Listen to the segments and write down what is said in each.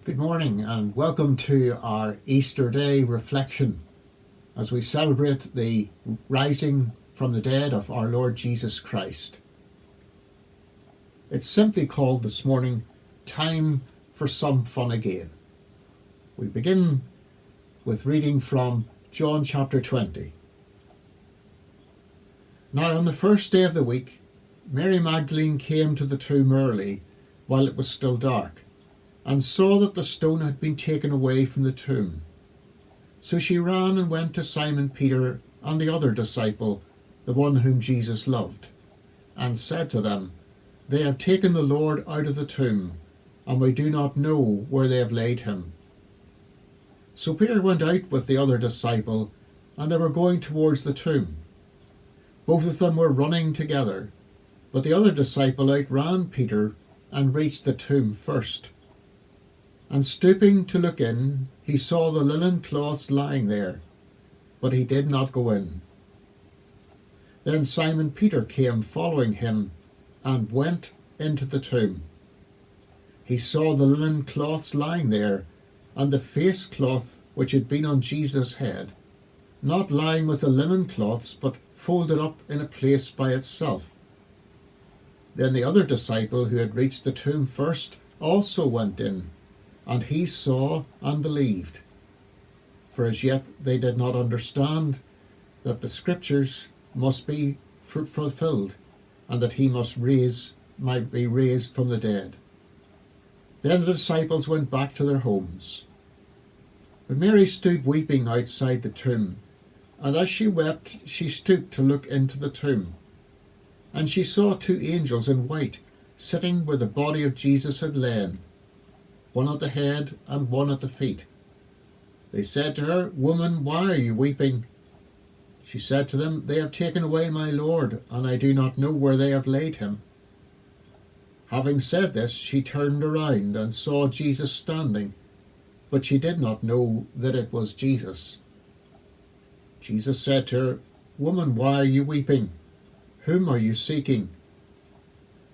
Good morning and welcome to our Easter Day reflection as we celebrate the rising from the dead of our Lord Jesus Christ. It's simply called this morning Time for Some Fun Again. We begin with reading from John chapter 20. Now on the first day of the week, Mary Magdalene came to the tomb early while it was still dark, and saw that the stone had been taken away from the tomb. So she ran and went to Simon Peter and the other disciple, the one whom Jesus loved, and said to them, "They have taken the Lord out of the tomb, and we do not know where they have laid him." So Peter went out with the other disciple, and they were going towards the tomb. Both of them were running together, but the other disciple outran Peter and reached the tomb first. And stooping to look in, he saw the linen cloths lying there, but he did not go in. Then Simon Peter came following him and went into the tomb. He saw the linen cloths lying there, and the face cloth which had been on Jesus' head, not lying with the linen cloths, but folded up in a place by itself. Then the other disciple who had reached the tomb first also went in, and he saw and believed. For as yet they did not understand that the scriptures must be fulfilled, and that he might be raised from the dead. Then the disciples went back to their homes. But Mary stood weeping outside the tomb, and as she wept, she stooped to look into the tomb. And she saw two angels in white, sitting where the body of Jesus had lain, one at the head and one at the feet. They said to her, "Woman, why are you weeping?" She said to them, "They have taken away my Lord, and I do not know where they have laid him." Having said this, she turned around and saw Jesus standing, but she did not know that it was Jesus. Jesus said to her, "Woman, why are you weeping? Whom are you seeking?"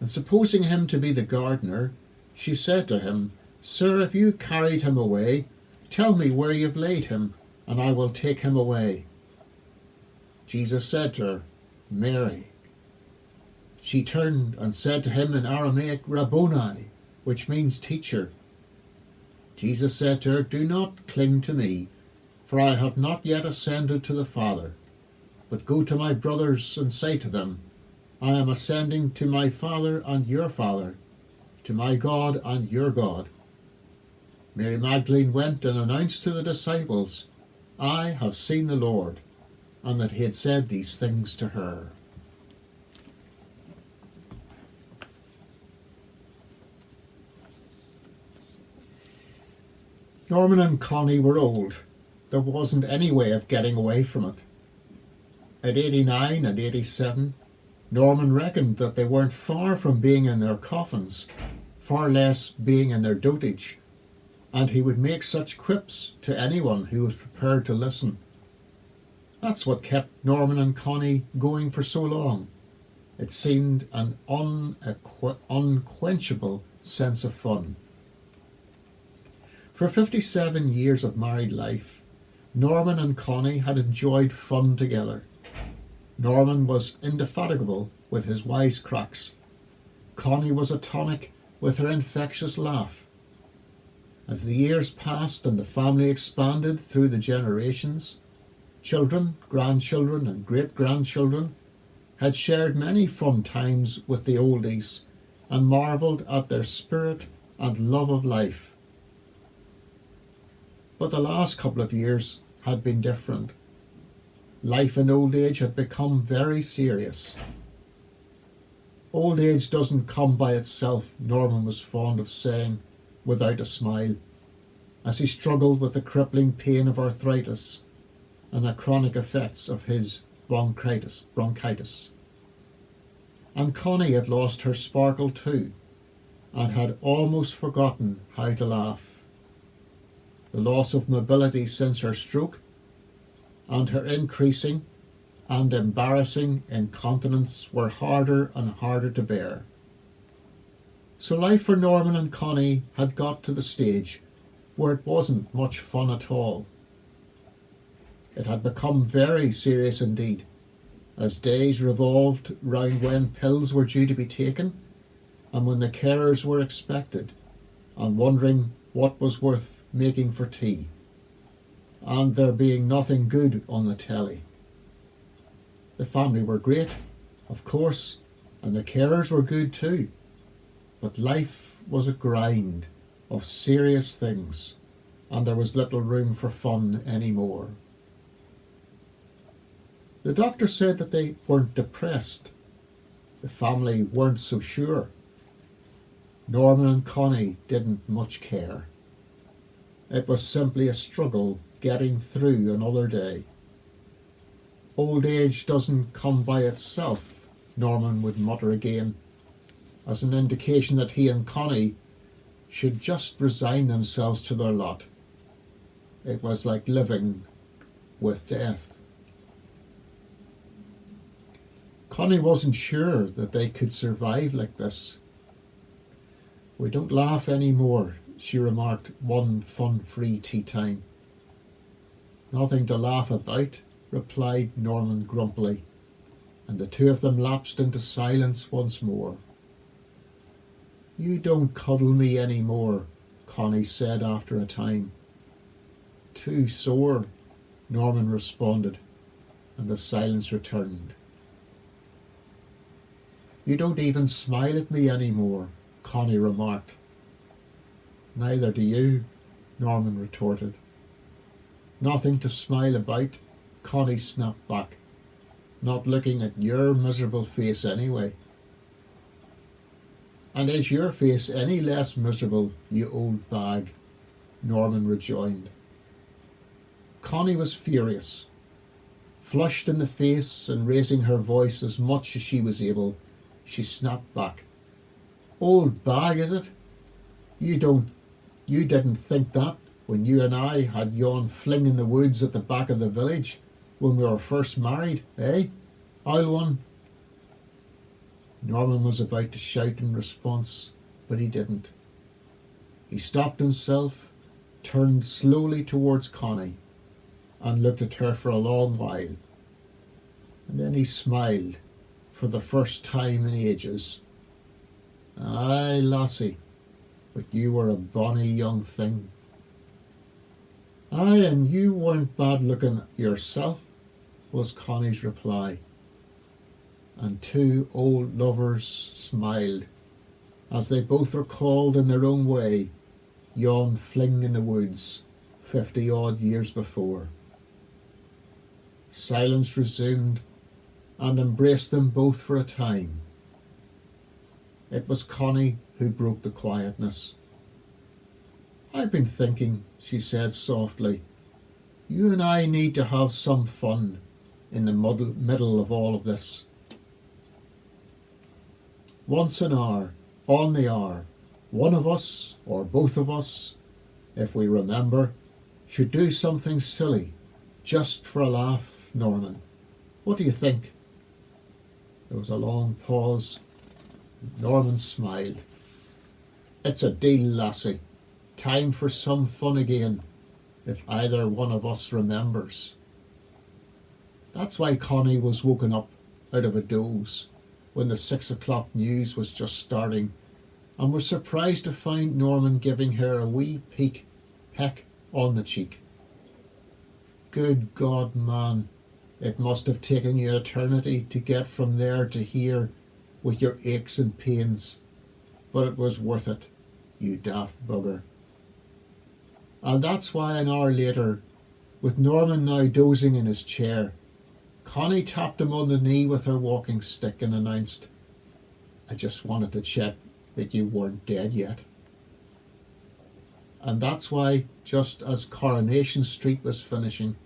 And supposing him to be the gardener, she said to him, "Sir, if you carried him away, tell me where you have laid him, and I will take him away." Jesus said to her, "Mary." She turned and said to him in Aramaic, "Rabboni," which means teacher. Jesus said to her, "Do not cling to me, for I have not yet ascended to the Father. But go to my brothers and say to them, I am ascending to my Father and your Father, to my God and your God." Mary Magdalene went and announced to the disciples, "I have seen the Lord," and that he had said these things to her. Norman and Connie were old. There wasn't any way of getting away from it. At 89 and 87, Norman reckoned that they weren't far from being in their coffins, far less being in their dotage, and he would make such quips to anyone who was prepared to listen. That's what kept Norman and Connie going for so long. It seemed an unquenchable sense of fun. For 57 years of married life, Norman and Connie had enjoyed fun together. Norman was indefatigable with his wisecracks. Connie was a tonic with her infectious laugh. As the years passed and the family expanded through the generations, children, grandchildren and great-grandchildren had shared many fun times with the oldies and marvelled at their spirit and love of life. But the last couple of years had been different. Life in old age had become very serious. Old age doesn't come by itself, Norman was fond of saying, without a smile, as he struggled with the crippling pain of arthritis and the chronic effects of his bronchitis. And Connie had lost her sparkle too, and had almost forgotten how to laugh. The loss of mobility since her stroke, and her increasing and embarrassing incontinence were harder and harder to bear. So life for Norman and Connie had got to the stage where it wasn't much fun at all. It had become very serious indeed, as days revolved round when pills were due to be taken and when the carers were expected, and wondering what was worth making for tea, and there being nothing good on the telly. The family were great, of course, and the carers were good too, but life was a grind of serious things, and there was little room for fun anymore. The doctor said that they weren't depressed. The family weren't so sure. Norman and Connie didn't much care. It was simply a struggle getting through another day. Old age doesn't come by itself, Norman would mutter again, as an indication that he and Connie should just resign themselves to their lot. It was like living with death. Connie wasn't sure that they could survive like this. "We don't laugh any more," she remarked one fun-free tea time. "Nothing to laugh about," replied Norman grumpily, and the two of them lapsed into silence once more. "You don't cuddle me any more," Connie said after a time. "Too sore," Norman responded, and the silence returned. "You don't even smile at me any more," Connie remarked. "Neither do you," Norman retorted. "Nothing to smile about," Connie snapped back. "Not looking at your miserable face anyway." "And is your face any less miserable, you old bag?" Norman rejoined. Connie was furious. Flushed in the face and raising her voice as much as she was able, she snapped back. "Old bag, is it? You didn't think that when you and I had yon fling in the woods at the back of the village when we were first married, eh, old one?" Norman was about to shout in response, but he didn't. He stopped himself, turned slowly towards Connie, and looked at her for a long while. And then he smiled for the first time in ages. "Aye, lassie, but you were a bonny young thing." "Aye, and you weren't bad looking yourself," was Connie's reply. And two old lovers smiled as they both recalled in their own way yon fling in the woods 50-odd years before. Silence resumed and embraced them both for a time. It was Connie who broke the quietness. "I've been thinking," she said softly, "you and I need to have some fun in the middle of all of this. Once an hour, on the hour, one of us, or both of us, if we remember, should do something silly, just for a laugh, Norman. What do you think?" There was a long pause. Norman smiled. "It's a deal, lassie. Time for some fun again, if either one of us remembers." That's why Connie was woken up out of a doze when the 6 o'clock news was just starting, and was surprised to find Norman giving her a wee peck on the cheek. "Good God, man, it must have taken you an eternity to get from there to here with your aches and pains, but it was worth it, you daft bugger." And that's why an hour later, with Norman now dozing in his chair, Connie tapped him on the knee with her walking stick and announced, "I just wanted to check that you weren't dead yet." And that's why, just as Coronation Street was finishing,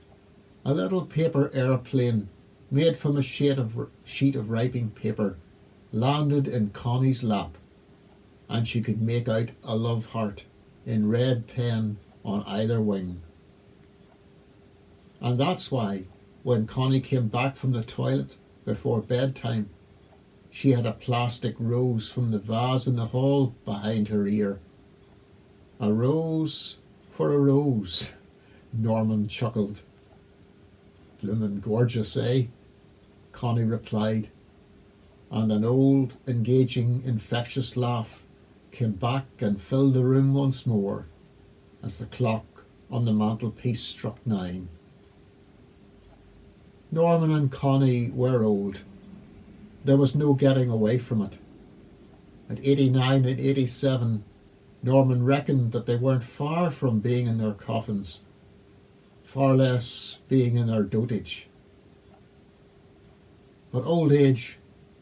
a little paper aeroplane made from a sheet of writing paper landed in Connie's lap, and she could make out a love heart in red pen on either wing. And that's why, when Connie came back from the toilet before bedtime, she had a plastic rose from the vase in the hall behind her ear. A rose for a rose, Norman chuckled. Bloomin' gorgeous, eh? Connie replied, and an old, engaging, infectious laugh came back and filled the room once more as the clock on the mantelpiece struck 9. Norman and Connie were old. There was no getting away from it. At 89 and 87, Norman reckoned that they weren't far from being in their coffins, far less being in their dotage. But old age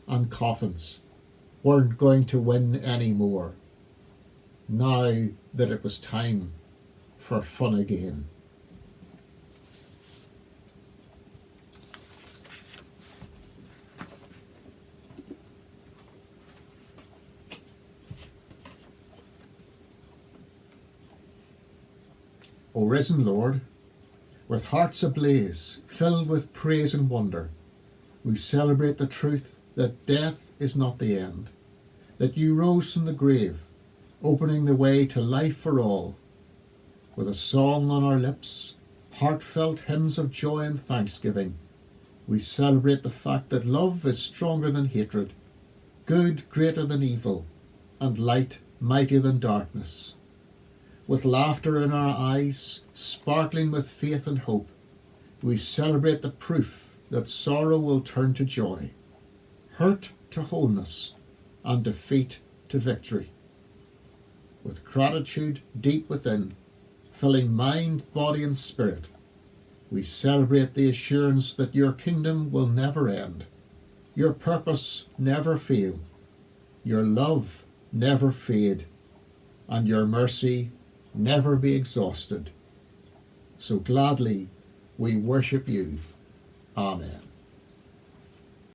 and coffins weren't going to win any more, now that it was time for fun again. O risen Lord, with hearts ablaze, filled with praise and wonder, we celebrate the truth that death is not the end, that you rose from the grave, opening the way to life for all. With a song on our lips, heartfelt hymns of joy and thanksgiving, we celebrate the fact that love is stronger than hatred, good greater than evil, and light mightier than darkness. With laughter in our eyes, sparkling with faith and hope, we celebrate the proof that sorrow will turn to joy, hurt to wholeness, and defeat to victory. With gratitude deep within, filling mind, body and spirit, we celebrate the assurance that your kingdom will never end, your purpose never fail, your love never fade, and your mercy never be exhausted. So gladly we worship you. Amen.